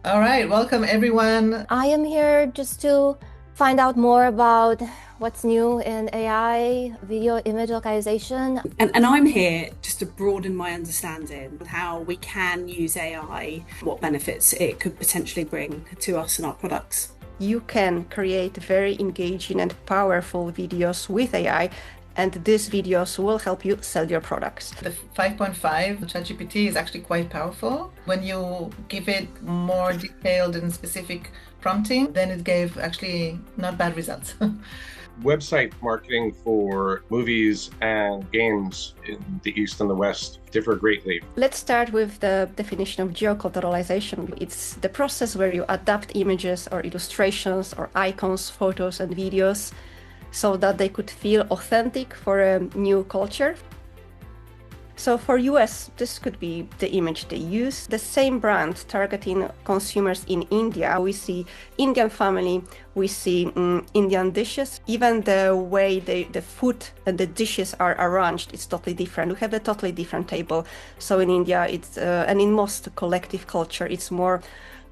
All right, welcome everyone. I am here just to find out more about what's new in AI, video image localization. And I'm here just to broaden my understanding of how we can use AI, what benefits it could potentially bring to us and our products. You can create very engaging and powerful videos with AI, and these videos will help you sell your products. The 5.5 ChatGPT is actually quite powerful. When you give it more detailed and specific prompting, then it gave actually not bad results. Website marketing for movies and games in the East and the West differ greatly. Let's start with the definition of geo-culturalization. It's the process where you adapt images or illustrations or icons, photos and videos so that they could feel authentic for a new culture. So for US, this could be the image they use. The same brand targeting consumers in India. We see Indian family, we see Indian dishes. Even the way the food and the dishes are arranged is totally different. We have a totally different table. So in India, it's and in most collective culture, it's more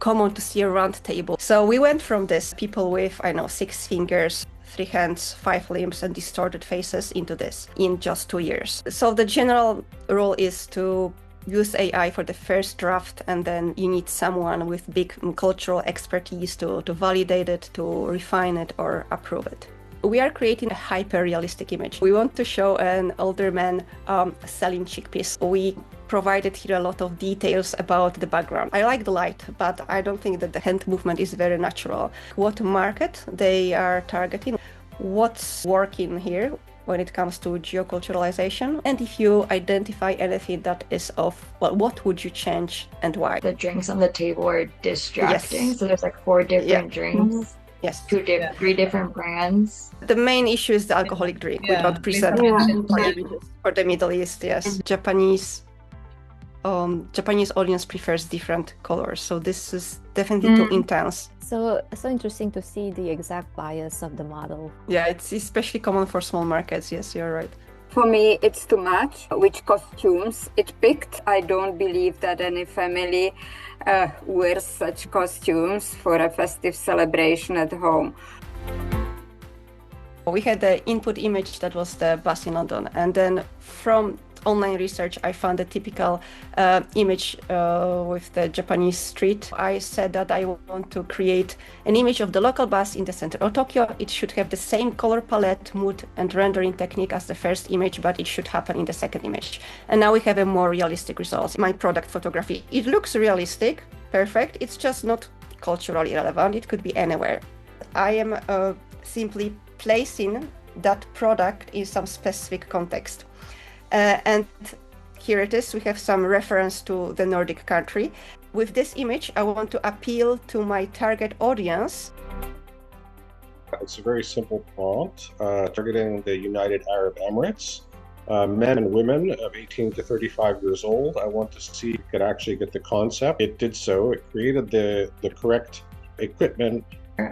common to see a round table. So we went from this people with, 6 fingers, 3 hands, 5 limbs, and distorted faces into this in just 2 years. So the general rule is to use AI for the first draft, and then you need someone with big cultural expertise to validate it, to refine it, or approve it. We are creating a hyper-realistic image. We want to show an older man selling chickpeas. We provided here a lot of details about the background. I like the light, but I don't think that the hand movement is very natural. What market they are targeting, what's working here when it comes to geoculturalization, and if you identify anything that is off, well, what would you change and why? The drinks on the table are distracting. Yes. So there's like 4 different drinks. Yes. 3 different brands. The main issue is the alcoholic drink. We don't present for the Middle East, yes. Japanese audience prefers different colors, so this is definitely too intense. So interesting to see the exact bias of the model. Yeah, it's especially common for small markets. Yes, you're right. For me, it's too much. Which costumes it picked. I don't believe that any family wears such costumes for a festive celebration at home. We had the input image that was the bus in London, and then from online research, I found a typical image with the Japanese street. I said that I want to create an image of the local bus in the center of Tokyo. It should have the same color palette, mood, and rendering technique as the first image, but it should happen in the second image. And now we have a more realistic results. My product photography, it looks realistic, perfect. It's just not culturally relevant. It could be anywhere. I am simply placing that product in some specific context. And here it is, we have some reference to the Nordic country. With this image, I want to appeal to my target audience. It's a very simple prompt targeting the United Arab Emirates, men and women of 18 to 35 years old. I want to see if it could actually get the concept. It did so. It created the correct equipment.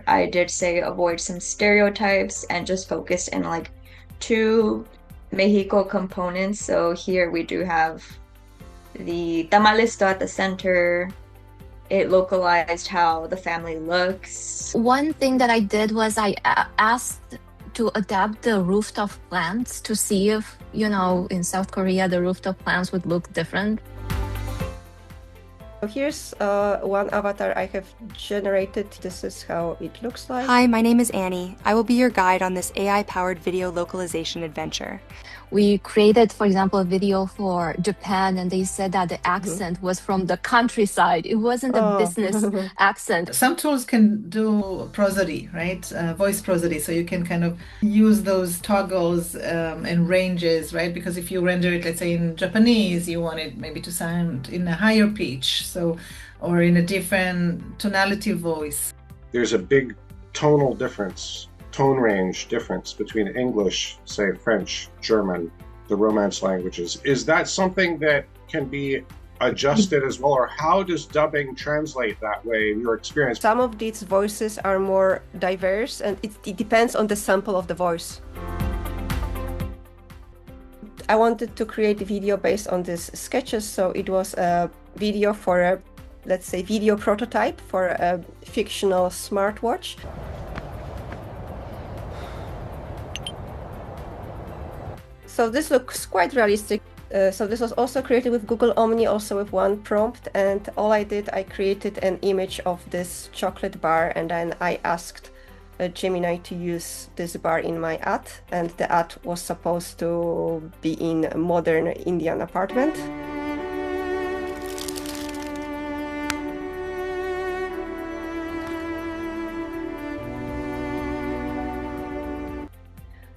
I did say avoid some stereotypes and just focus in like 2 Mexico components. So here we do have the tamalisto at the center. It localized how the family looks. One thing that I did was I asked to adapt the rooftop plants to see if, in South Korea, the rooftop plants would look different. Here's one avatar I have generated. This is how it looks like. Hi, my name is Annie. I will be your guide on this AI-powered video localization adventure. We created, for example, a video for Japan, and they said that the accent was from the countryside. It wasn't a business accent. Some tools can do prosody, right? Voice prosody. So you can kind of use those toggles and ranges, right? Because if you render it, let's say in Japanese, you want it maybe to sound in a higher pitch, or in a different tonality voice. There's a big tonal difference, tone range difference between English, say French, German, the Romance languages. Is that something that can be adjusted as well, or how does dubbing translate that way in your experience? Some of these voices are more diverse, and it depends on the sample of the voice. I wanted to create a video based on these sketches, so it was a video for a let's say, video prototype for a fictional smartwatch. So this looks quite realistic. So this was also created with Google Omni, also with one prompt, and all I did, I created an image of this chocolate bar, and then I asked Gemini to use this bar in my ad, and the ad was supposed to be in a modern Indian apartment.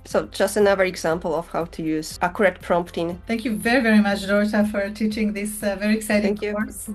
So just another example of how to use accurate prompting. Thank you very, very much, Dorota, for teaching this very exciting Thank you. course.